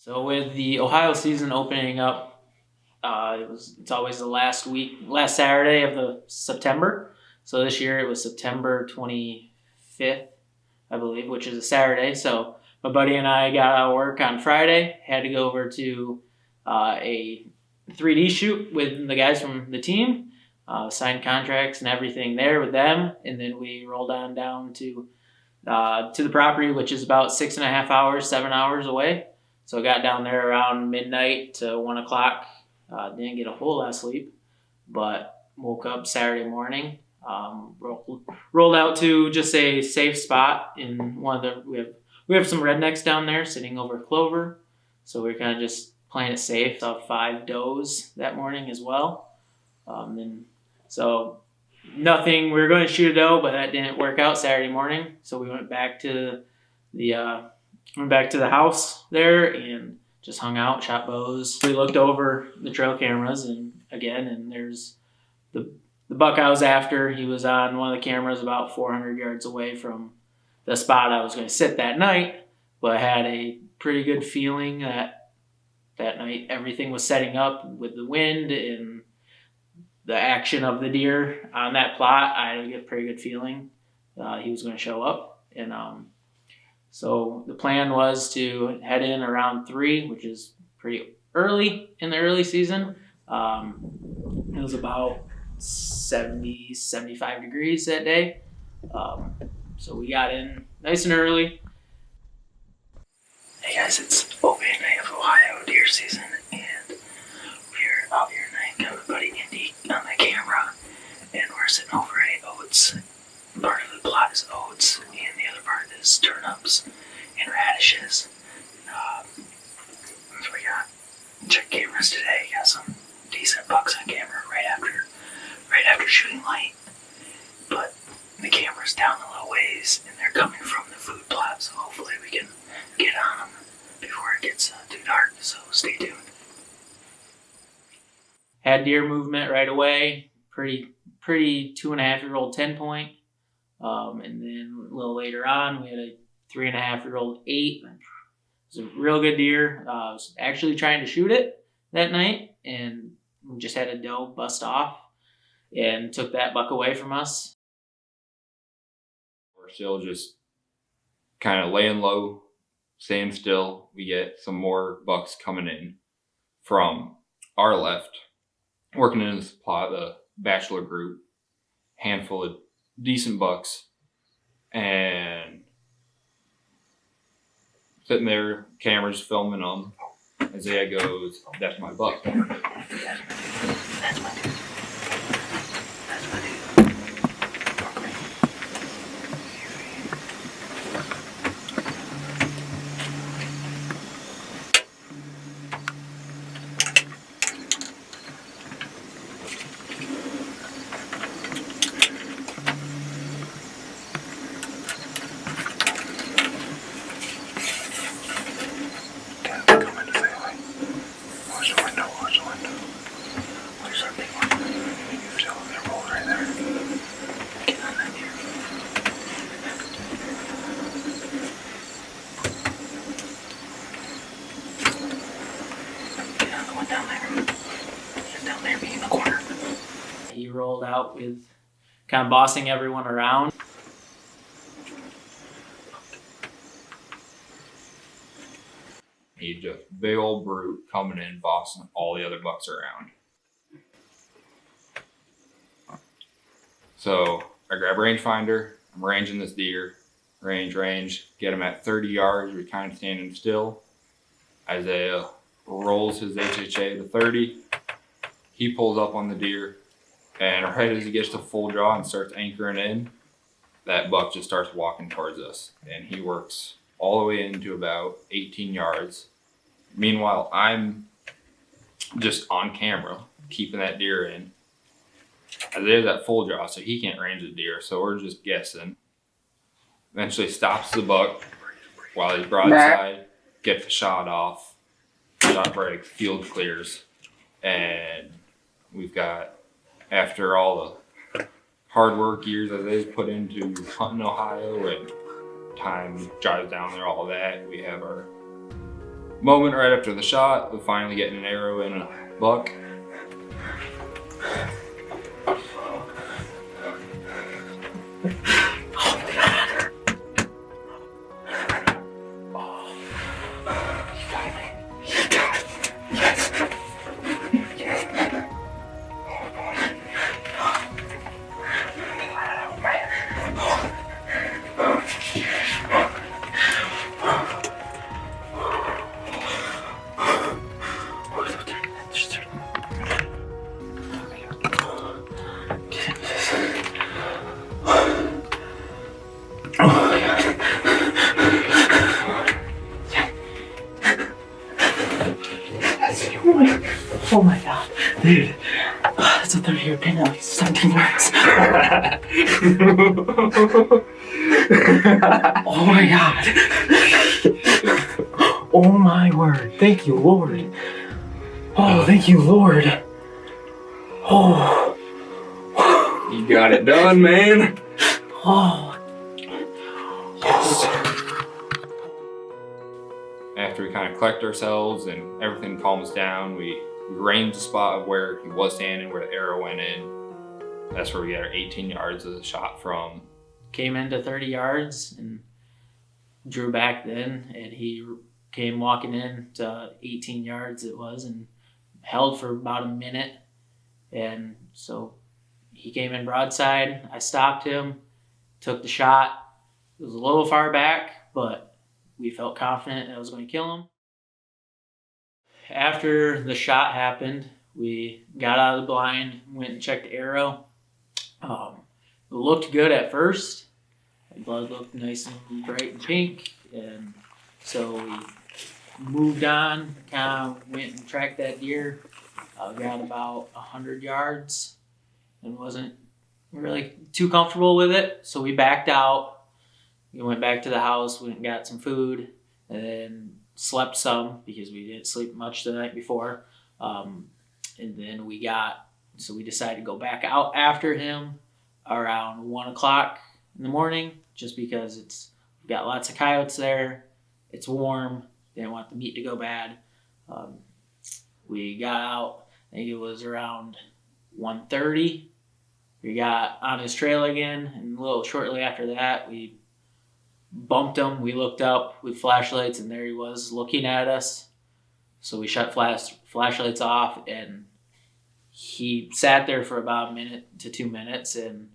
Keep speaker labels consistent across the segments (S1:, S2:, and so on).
S1: So with the Ohio season opening up, it's always the last Saturday of the September. So this year it was September 25th, I believe, which is a Saturday. So my buddy and I got out of work on Friday, had to go over to a 3D shoot with the guys from the team, signed contracts and everything there with them, and then we rolled on down to the property, which is about 6.5 hours, 7 hours away. So I got down there around midnight to 1 o'clock. Didn't get a whole lot of sleep, but woke up Saturday morning. Rolled out to just a safe spot in one of the. We have some rednecks down there sitting over clover, so we're kind of just playing it safe. Saw 5 does that morning as well. So nothing. We were going to shoot a doe, but that didn't work out Saturday morning. So we went back to the house there and just hung out, shot bows. We looked over the trail cameras and there's the buck I was after. He was on one of the cameras about 400 yards away from the spot I was going to sit that night, but I had a pretty good feeling that night everything was setting up with the wind and the action of the deer on that plot. I had a pretty good feeling he was going to show up. And so the plan was to head in around 3, which is pretty early in the early season. It was about 70, 75 degrees that day. So we got in nice and early.
S2: Hey guys, it's opening night of Ohio deer season, and we're out here tonight. Got my buddy Indy on the camera, and we're sitting over at oats. Part of the plot is oats, and the other part is turnips and radishes. So we got check cameras today. Got some decent bucks on camera right after shooting light, but the camera's down a little ways, and they're coming from the food plot. So hopefully we can get on them before it gets too dark. So stay tuned.
S1: Had deer movement right away. Pretty 2.5-year-old 10-point. And then a little later on, we had a 3.5-year-old 8. It was a real good deer. I was actually trying to shoot it that night, and we just had a doe bust off and took that buck away from us.
S3: We're still just kind of laying low, staying still. We get some more bucks coming in from our left, working in this plot, the bachelor group, handful of decent bucks, and sitting there, cameras filming them. Isaiah goes, "That's my buck."
S2: That's my dude.
S1: He rolled out with kind of bossing everyone around.
S3: He's just big old brute coming in, bossing all the other bucks around. So I grab rangefinder. I'm ranging this deer. Range. Get him at 30 yards. We're kind of standing still. Isaiah rolls his HHA to 30. He pulls up on the deer. And right as he gets to full draw and starts anchoring in, that buck just starts walking towards us. And he works all the way into about 18 yards. Meanwhile, I'm just on camera, keeping that deer in. Isaiah's at full draw, so he can't range the deer, so we're just guessing. Eventually stops the buck while he's broadside, gets the shot off, shot breaks, field clears, and we've got, after all the hard work years Isaiah's put into hunting Ohio and time drives down there, all that, we have our Moment right after the shot, we finally getting an arrow in a buck.
S2: Oh my god, dude. That's a 30-year pin at least 17 yards. Oh my god. Oh my word. Thank you, Lord. Oh, thank you, Lord. Oh.
S3: You got it done, man.
S2: Oh. Yes.
S3: After we kind of collect ourselves and everything calms down, we range the spot of where he was standing, where the arrow went in. That's where we got our 18 yards of the shot from.
S1: Came into 30 yards and drew back then, and he came walking in to 18 yards it was, and held for about a minute. And so he came in broadside. I stopped him, took the shot. It was a little far back, but we felt confident that I was going to kill him. After the shot happened, we got out of the blind, went and checked the arrow. It looked good at first. The blood looked nice and bright and pink, and so we moved on, kind of went and tracked that deer. Got about 100 yards and wasn't really too comfortable with it, so we backed out. We went back to the house, went and got some food, and then slept some because we didn't sleep much the night before. And then we decided to go back out after him around 1 o'clock in the morning, just because we've got lots of coyotes there. It's warm. Didn't want the meat to go bad. We got out, I think it was around 1:30. We got on his trail again, and a little shortly after that, we bumped him. We looked up with flashlights, and there he was looking at us. So we shut flashlights off, and he sat there for about a minute to 2 minutes, and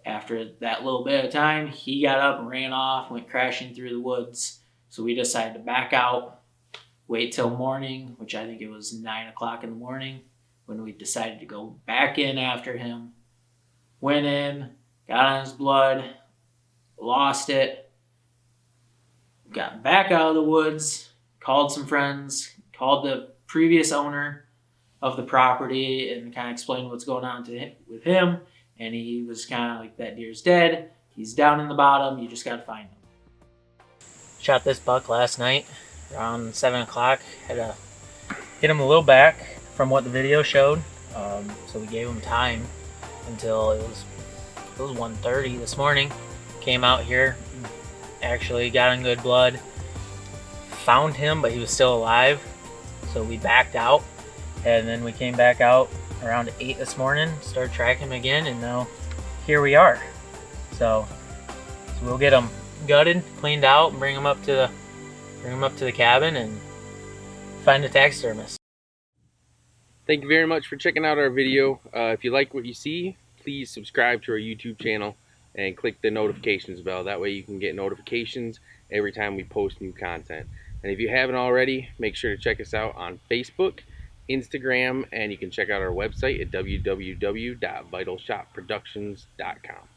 S1: after that little bit of time, he got up and ran off, went crashing through the woods. So we decided to back out, wait till morning, which I think it was 9 o'clock in the morning, when we decided to go back in after him. Went in, got on his blood, lost it, got back out of the woods, called some friends, called the previous owner of the property and kind of explained what's going on with him. And he was kind of like, that deer's dead. He's down in the bottom. You just got to find him. Shot this buck last night around 7 o'clock. Had to hit him a little back from what the video showed. So we gave him time until it was 1:30 this morning. Came out here, actually got in good blood. Found him, but he was still alive. So we backed out, and then we came back out around 8 this morning, started tracking him again, and now here we are. So we'll get him gutted, cleaned out, and bring him up to the cabin and find a taxidermist.
S4: Thank you very much for checking out our video. If you like what you see, please subscribe to our YouTube channel and click the notifications bell. That way you can get notifications every time we post new content. And if you haven't already, make sure to check us out on Facebook, Instagram, and you can check out our website at www.vitalshotproductions.com.